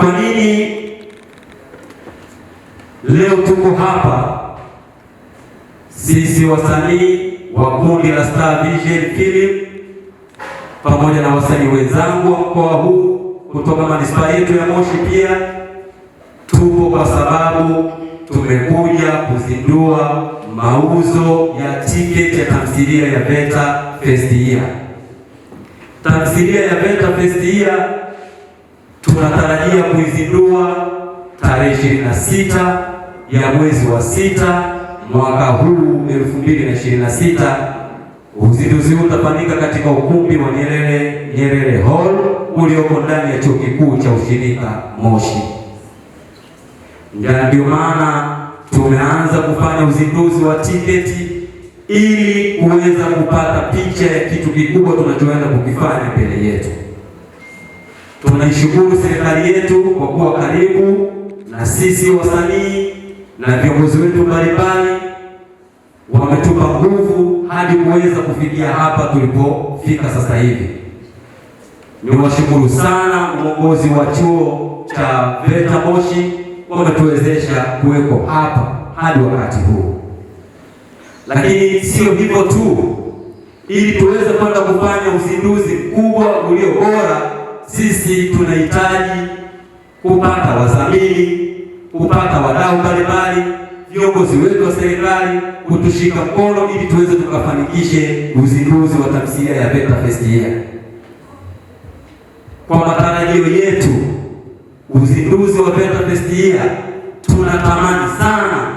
kwa nini leo tuko hapa? Sisi wasanii wa kundi la Star Vision Film pamoja na wasanii wenzangu wa mkoa huu kutoka manispaa yetu ya Moshi pia tupo kwa sababu tumekuja kuzindua mauzo ya tiketi ya tamthilia ya VETA First Year. Tamthilia ya VETA First Year tunatarajia kuizindua tarehe 26 ya mwezi wa 6 mwaka huu 2026. Uzinduzi huu utafanyika katika ukumbi wa Nyerere Hall ulioko ndani ya Chuo Kikuu cha Ushirika Moshi. Ndio maana tumeanza kufanya uzinduzi wa tiketi ili kuweza kupata picha ya kitu kikubwa tunachoenda kukifanya mbele yetu. Tunaishukuru serikali yetu kwa kuwa karibu na sisi wasanii na viongozi wetu mbalimbali, wametupa nguvu hadi kuweza kufikia hapa tulipofika sasa hivi. Niwashukuru sana uongozi wa chuo cha VETA Moshi, wametuwezesha kuweko hapa hadi wakati huu. Lakini sio hivyo tu, ili tuweze kwenda kufanya uzinduzi mkubwa ulio bora, sisi tunahitaji kupata wadhamini, kupata wadau mbalimbali, viongozi wetu wa serikali kutushika mkono ili tuweze tukafanikishe uzinduzi wa tamthilia ya VETA First Year. Kwa matarajio yetu, uzinduzi wa VETA First Year tunatamani sana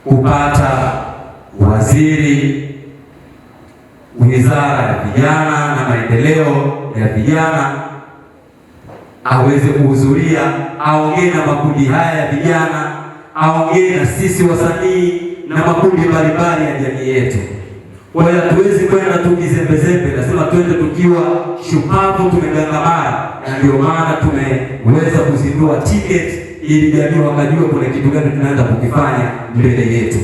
kupata waziri wizara ya vijana na maendeleo ya vijana aweze kuhudhuria, aongee na makundi haya ya vijana, aongee na sisi wasanii na makundi mbalimbali ya jamii yetu. Kwa hiyo hatuwezi kwenda tu kizembezembe, lazima twende tukiwa shupavu, tumegangamana, na ndio maana tumeweza kuzindua tiketi ili jamii wakajua kuna kitu gani tunaenda kukifanya mbele yetu.